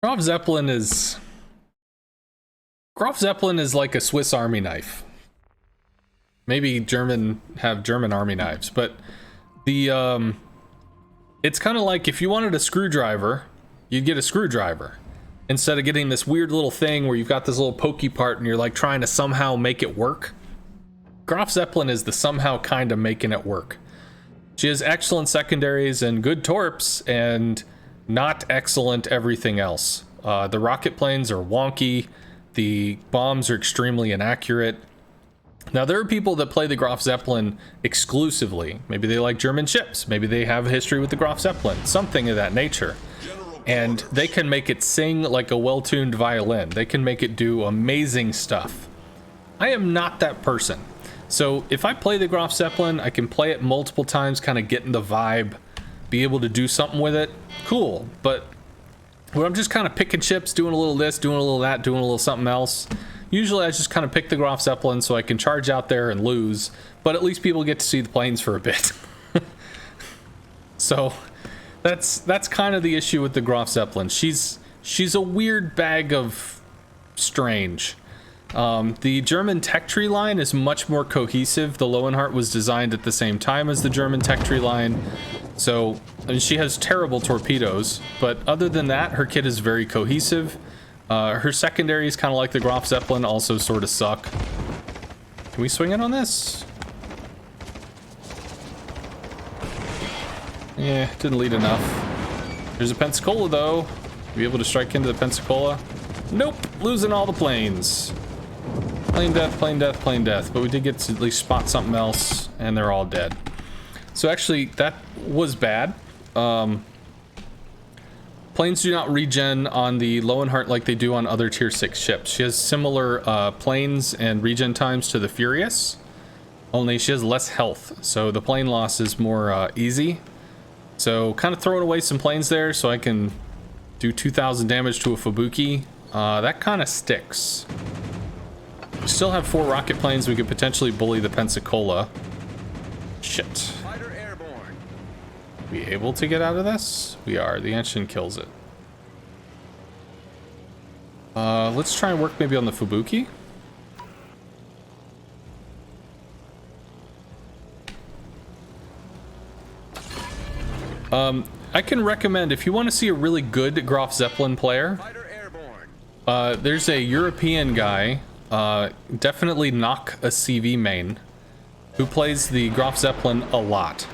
Graf Zeppelin is... Graf Zeppelin is like a Swiss Army knife. Maybe German have German army knives, but the it's kind of like if you wanted a screwdriver, you'd get a screwdriver instead of getting this weird little thing where you've got this little pokey part and you're like trying to somehow make it work. Graf Zeppelin is the somehow kind of making it work. She has excellent secondaries and good torps and not excellent everything else. The rocket planes are wonky. The bombs are extremely inaccurate. Now, there are people that play the Graf Zeppelin exclusively. Maybe they like German ships. Maybe they have a history with the Graf Zeppelin, something of that nature. And they can make it sing like a well-tuned violin. They can make it do amazing stuff. I am not that person. So if I play the Graf Zeppelin, I can play it multiple times, kind of get in the vibe, be able to do something with it. Cool. But when I'm just kind of picking ships, doing a little this, doing a little that, doing a little something else, usually I just kind of pick the Graf Zeppelin so I can charge out there and lose, but at least people get to see the planes for a bit. So that's kind of the issue with the Graf Zeppelin. She's a weird bag of strange. The German tech tree line is much more cohesive. The Loewenhardt was designed at the same time as the German tech tree line. So, I mean, she has terrible torpedoes, but other than that, her kit is very cohesive. Her secondaries, kind of like the Graf Zeppelin, also sort of suck. Can we swing it on this? Yeah, didn't lead enough. There's a Pensacola, though. Be able to strike into the Pensacola? Nope, losing all the planes. Plane death, plane death, plane death. But we did get to at least spot something else, and they're all dead. So actually, that was bad. Planes do not regen on the Loewenhardt like they do on other tier 6 ships. She has similar planes and regen times to the Furious, only she has less health, so the plane loss is more easy. So kind of throwing away some planes there so I can do 2,000 damage to a Fubuki. That kind of sticks. We still have 4 rocket planes. We could potentially bully the Pensacola. Shit. We able to get out of this? We are. The Anshin kills it. Let's try and work maybe on the Fubuki. I can recommend, if you want to see a really good Graf Zeppelin player, there's a European guy, definitely not a CV main, who plays the Graf Zeppelin a lot.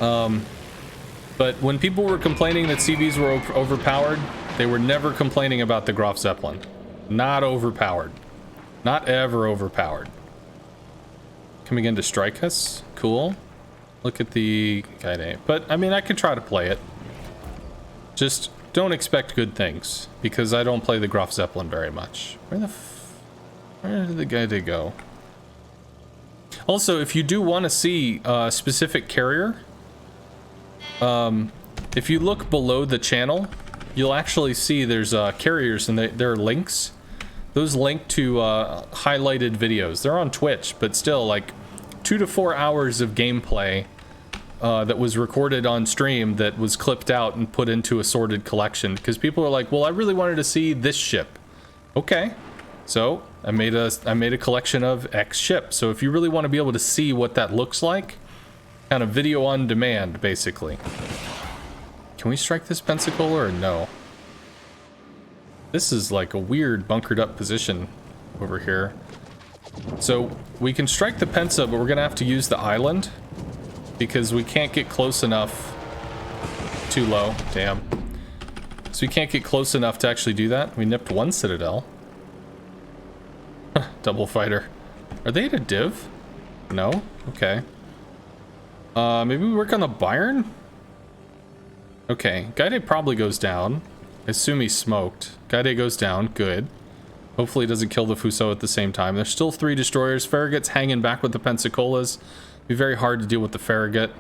But when people were complaining that CVs were overpowered, they were never complaining about the Graf Zeppelin. Not overpowered. Not ever overpowered. Coming in to strike us. Cool. Look at the guy name. But, I mean, I could try to play it. Just don't expect good things, because I don't play the Graf Zeppelin very much. Where did the guy go? Also, if you do want to see a specific carrier, if you look below the channel, you'll actually see there's carriers and there are links. Those link to highlighted videos. They're on Twitch, but still, like 2 to 4 hours of gameplay that was recorded on stream that was clipped out and put into a sorted collection. Because people are like, well, I really wanted to see this ship. Okay, so I made a collection of X ships. So if you really want to be able to see what that looks like, kind of video on demand, basically. Can we strike this Pensacola or no? This is like a weird bunkered up position over here. So we can strike the Pensa, but we're gonna have to use the island because we can't get close enough. Too low, damn. So we can't get close enough to actually do that. We nipped one citadel. Double fighter. Are they at a div? No? Okay. Maybe we work on the Bayern? Okay, Gaide probably goes down. I assume he's smoked. Gaide goes down, good. Hopefully he doesn't kill the Fuso at the same time. There's still 3 destroyers. Farragut's hanging back with the Pensacolas. Be very hard to deal with the Farragut.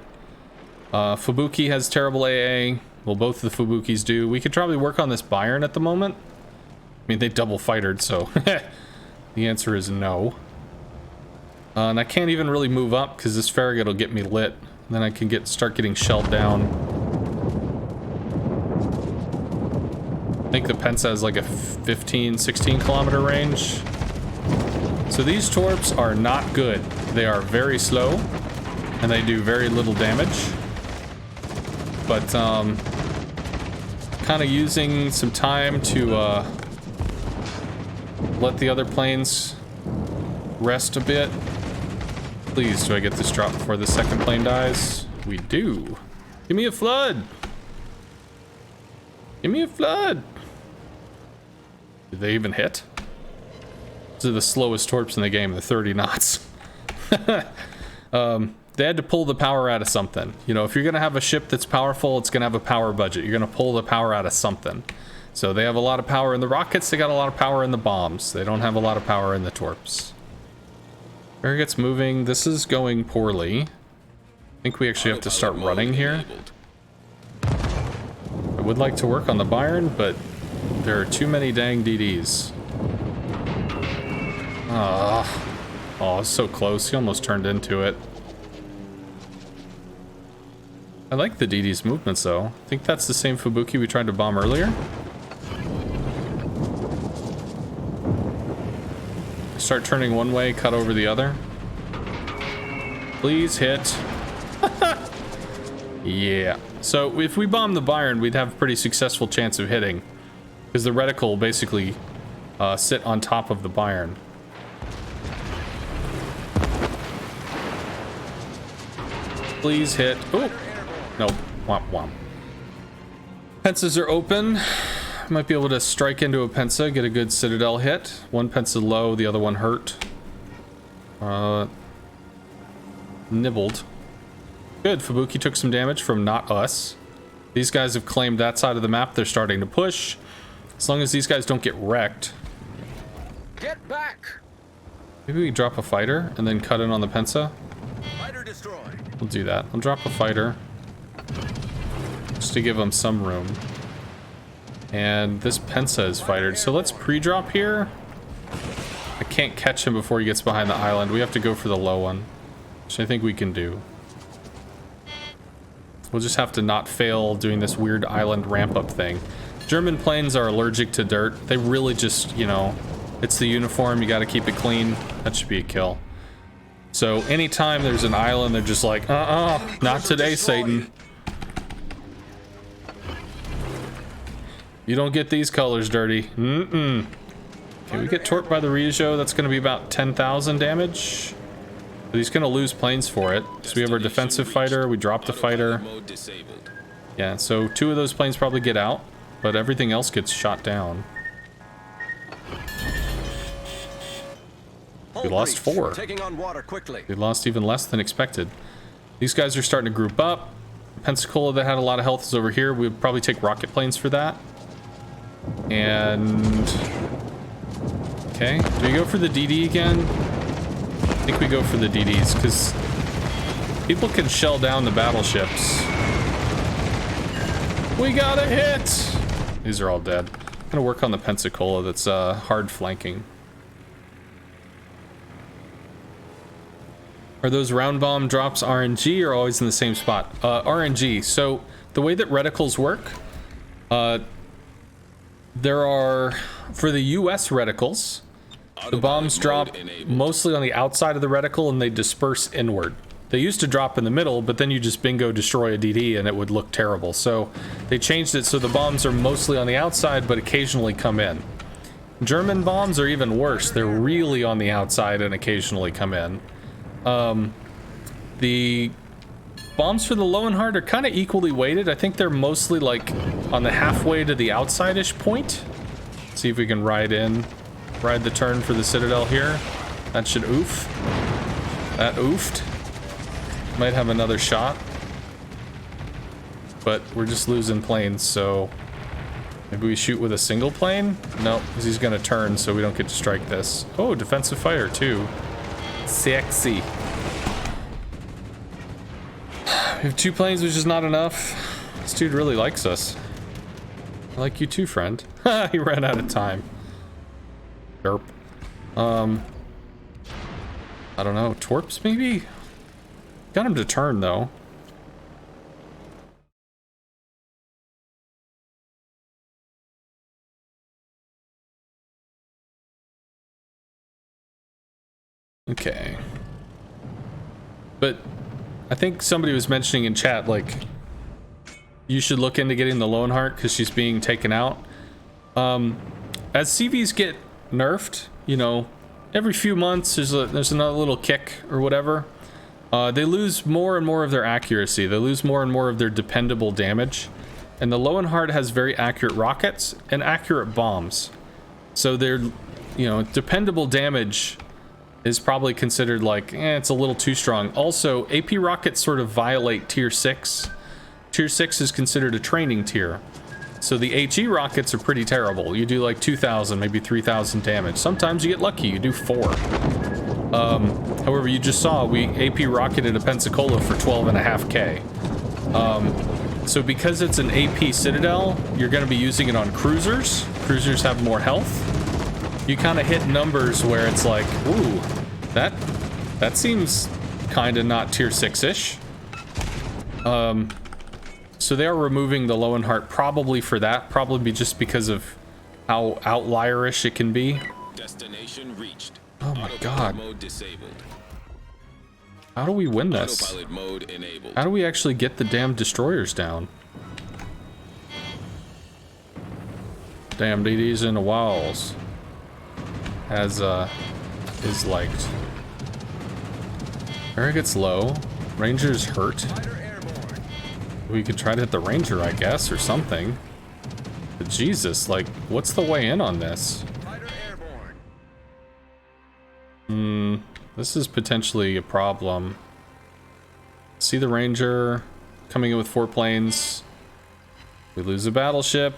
Fubuki has terrible AA. Well, both of the Fubukis do. We could probably work on this Bayern at the moment. I mean, they double fightered, so the answer is no. And I can't even really move up because this Farragut will get me lit. And then I can start getting shelled down. think the Pensa has like a 15, 16 kilometer range. So these torps are not good. They are very slow and they do very little damage. But kind of using some time to let the other planes rest a bit. Please, do I get this drop before the second plane dies? We do. Give me a flood. Give me a flood. Did they even hit? These are the slowest torps in the game, the 30 knots. They had to pull the power out of something. You know, if you're gonna have a ship that's powerful, it's gonna have a power budget. You're gonna pull the power out of something. So they have a lot of power in the rockets, they got a lot of power in the bombs. They don't have a lot of power in the torps. Farragut's moving. This is going poorly. I think we actually have to start running here. I would like to work on the Byron, but there are too many dang DDs. Oh, it's so close. He almost turned into it. I like the DD's movements, though. I think that's the same Fubuki we tried to bomb earlier. Start turning one way, cut over the other. Please hit. Yeah. So if we bomb the Byron, we'd have a pretty successful chance of hitting. Because the reticle will basically sit on top of the Byron. Please hit. Oh, no. Womp womp. Pensas are open. Might be able to strike into a Pensa, get a good Citadel hit. One Pensa low, the other one hurt. Nibbled. Good, Fubuki took some damage from not us. These guys have claimed that side of the map. They're starting to push. As long as these guys don't get wrecked. Get back. Maybe we drop a fighter and then cut in on the Pensa. Fighter destroyed. We'll do that. I'll drop a fighter. Just to give them some room. And this Pensa is fightered. So let's pre-drop here. I can't catch him before he gets behind the island. We have to go for the low one. Which I think we can do. We'll just have to not fail doing this weird island ramp-up thing. German planes are allergic to dirt. They really just, you know, it's the uniform. You got to keep it clean. That should be a kill. So anytime there's an island, they're just like, not today, Satan. You don't get these colors dirty. Okay, we get torqued by the Rijo. That's going to be about 10,000 damage. But he's going to lose planes for it. So we have our defensive fighter. We drop the fighter. Yeah, so 2 of those planes probably get out. But everything else gets shot down. We lost 4. We lost even less than expected. These guys are starting to group up. Pensacola that had a lot of health is over here. We would probably take rocket planes for that. And... okay, do we go for the DD again? I think we go for the DDs, because people can shell down the battleships. We got a hit! These are all dead. I'm gonna work on the Pensacola that's hard flanking. Are those round bomb drops RNG or always in the same spot? RNG. So the way that reticles work, there are, for the US reticles, the bombs drop mostly on the outside of the reticle and they disperse inward. They used to drop in the middle, but then you just bingo destroy a DD and it would look terrible. So they changed it so the bombs are mostly on the outside but occasionally come in. German bombs are even worse. They're really on the outside and occasionally come in. The bombs for the Loewenhardt are kind of equally weighted. I think they're mostly like on the halfway to the outside-ish point. Let's see if we can ride the turn for the Citadel here. That should oof. That oofed. Might have another shot. But we're just losing planes, so maybe we shoot with a single plane? No, because he's gonna turn, so we don't get to strike this. Oh, defensive fighter too. Sexy. We have 2 planes, which is not enough. This dude really likes us. I like you too, friend. He ran out of time. Derp. I don't know. Torps, maybe? Got him to turn, though. Okay. But I think somebody was mentioning in chat, like, you should look into getting the Loewenhardt because she's being taken out. As CVs get nerfed, you know, every few months there's another little kick or whatever. They lose more and more of their accuracy. They lose more and more of their dependable damage. And the Loewenhardt has very accurate rockets and accurate bombs. So they're, you know, dependable damage is probably considered like, it's a little too strong. Also, AP rockets sort of violate tier 6. Tier 6 is considered a training tier. So the HE rockets are pretty terrible. You do like 2,000, maybe 3,000 damage. Sometimes you get lucky, you do 4. However, you just saw we AP rocketed a Pensacola for 12.5k. So because it's an AP Citadel, you're going to be using it on cruisers. Cruisers have more health. You kind of hit numbers where it's like, ooh, that seems kind of not tier 6-ish. So they are removing the Loewenhardt probably for that, probably just because of how outlierish it can be. Destination reached. Oh my god. Mode disabled. How do we win this? Autopilot mode enabled. How do we actually get the damn destroyers down? Damn DDs in the walls. As is liked. Farragut's low. Ranger's hurt. We could try to hit the Ranger, I guess, or something. But Jesus, like, what's the way in on this? This is potentially a problem. See the Ranger coming in with 4 planes. We lose a battleship.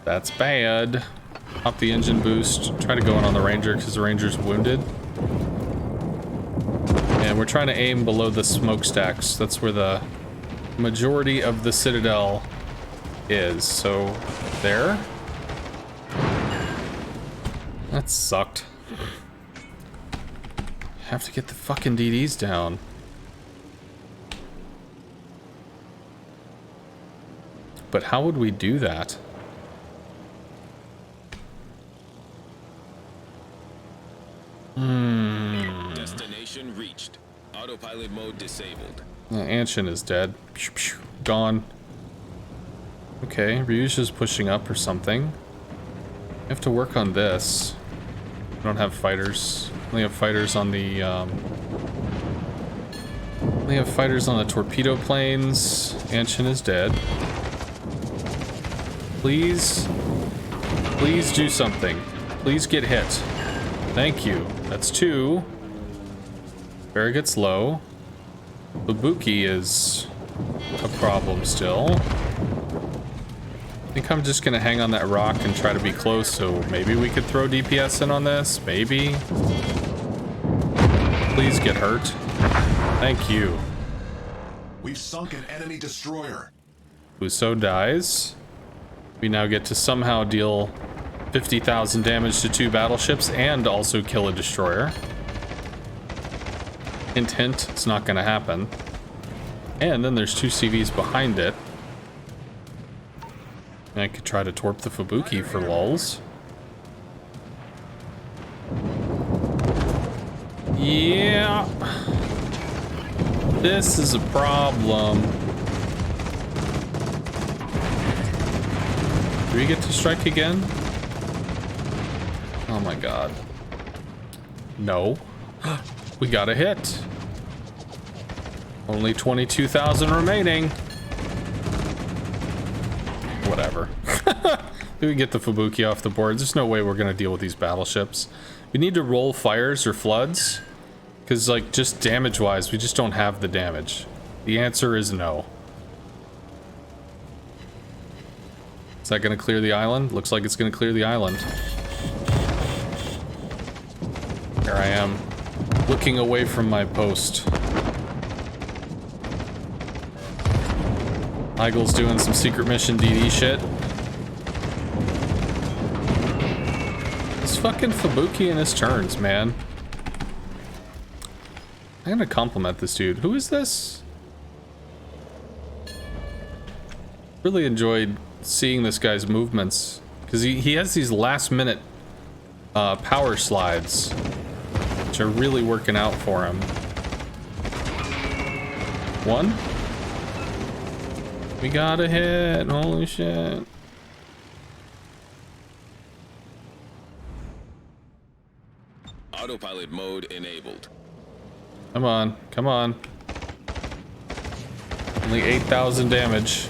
That's bad. Pop the engine boost. Try to go in on the Ranger because the Ranger's wounded. And we're trying to aim below the smokestacks. That's where the majority of the Citadel is. So, there. That sucked. Have to get the fucking DDs down. But how would we do that? Destination reached. Autopilot mode disabled. Anshin is dead. Pew, pew, gone. Okay, Ryuj is pushing up or something. We have to work on this. We don't have fighters. We have fighters on the we have fighters on the torpedo planes. Anshin is dead. Please do something. Please get hit. Thank you. That's 2. Farragut's low. Ibuki is a problem still. I think I'm just gonna hang on that rock and try to be close, so maybe we could throw DPS in on this. Maybe. Please get hurt. Thank you. We've sunk an enemy destroyer. Uso dies. We now get to somehow deal 50,000 damage to 2 battleships and also kill a destroyer. Hint, hint, it's not gonna happen. And then there's 2 CVs behind it. And I could try to torp the Fubuki for lulz. Yeah. This is a problem. Do we get to strike again? Oh my god. No. We got a hit. Only 22,000 remaining. Whatever. We can get the Fubuki off the board. There's no way we're gonna deal with these battleships. We need to roll fires or floods. Because, like, just damage-wise, we just don't have the damage. The answer is no. Is that gonna clear the island? Looks like it's gonna clear the island. Here I am, looking away from my post. Eigel's doing some secret mission DD shit. This fucking Fubuki in his turns, man. I'm gonna compliment this dude. Who is this? Really enjoyed seeing this guy's movements because he has these last minute power slides which are really working out for him. One. We got a hit. Holy shit. Autopilot mode enabled. Come on, come on. Only 8,000 damage.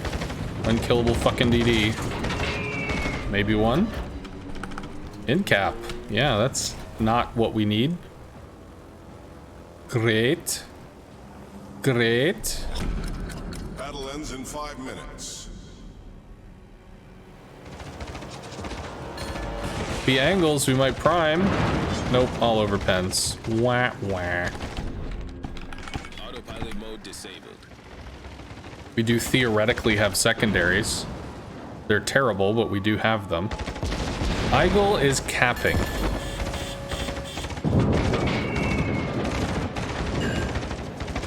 Unkillable fucking DD. Maybe one? In cap. Yeah, that's not what we need. Great. Great. Battle ends in 5 minutes. The angles, we might prime. Nope, all over pens. Wah, wah. Autopilot mode disabled. We do theoretically have secondaries. They're terrible, but we do have them. Eigel is capping.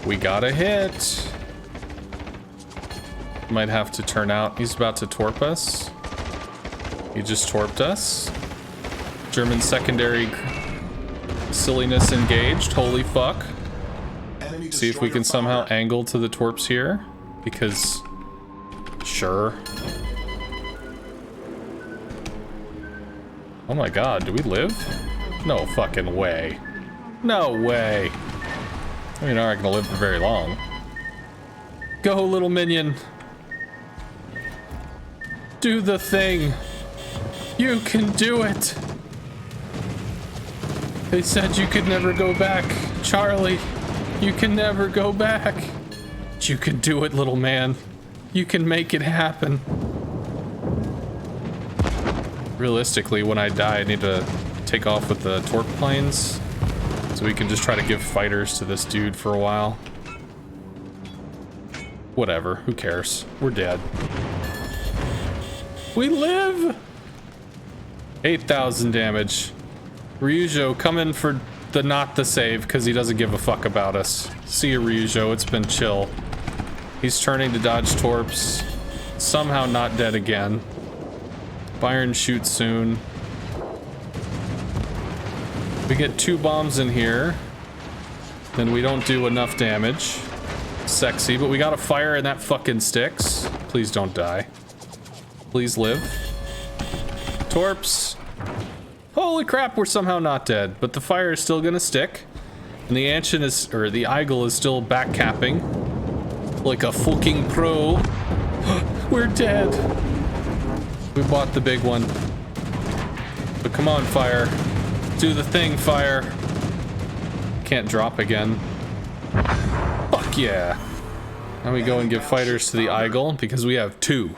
We got a hit. Might have to turn out. He's about to torp us. He just torped us. German secondary silliness engaged. Holy fuck. See if we can somehow angle to the torps here. Because, sure. Oh my god, do we live? No fucking way. No way. I mean, I'm not gonna live for very long. Go, little minion. Do the thing. You can do it. They said you could never go back. Charlie, you can never go back. But you can do it, little man. You can make it happen. Realistically, when I die, I need to take off with the torp planes. So we can just try to give fighters to this dude for a while. Whatever, who cares? We're dead. We live! 8,000 damage. Ryujo, come in for the not the save, because he doesn't give a fuck about us. See you, Ryujo, it's been chill. He's turning to dodge torps. Somehow not dead again. Byron shoots soon. We get 2 bombs in here. Then we don't do enough damage. Sexy, but we gotta fire and that fucking sticks. Please don't die. Please live. Torps. Holy crap, we're somehow not dead, but the fire is still gonna stick. And the Anshin is, or the Eigel is still back capping. Like a fucking pro. We're dead. We bought the big one. But come on, fire. Do the thing, fire. Can't drop again. Fuck yeah. Now we go and give fighters to the Eigel because we have 2.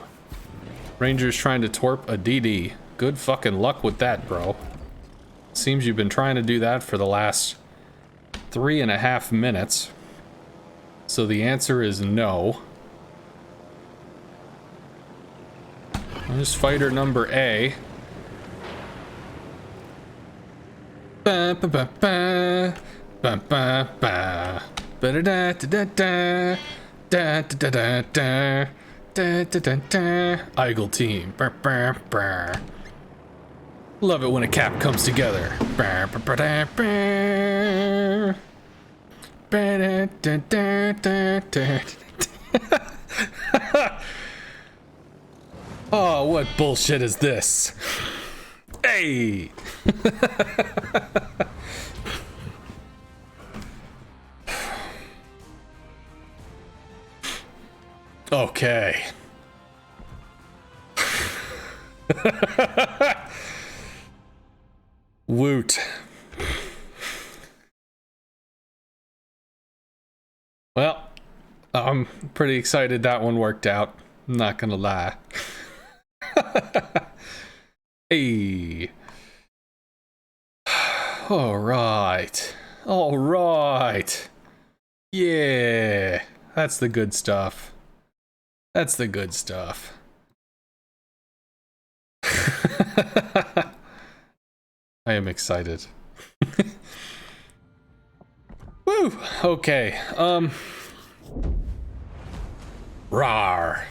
Rangers trying to torp a DD. Good fucking luck with that, bro. Seems you've been trying to do that for the last 3.5 minutes. So the answer is no. There's fighter number A. Ba ba ba ba ba ba ba da da da da da da da da da da da. Eigel team. Bah, bah, bah. Love it when a cap comes together. Bah, bah, bah, da, bah. Bah, da, da, da, da, da. Oh, what bullshit is this? Hey! Okay. Woot. Well, I'm pretty excited that one worked out. I'm not gonna lie. Hey. All right. All right. Yeah. That's the good stuff. That's the good stuff. I am excited. Woo. Okay. Rawr.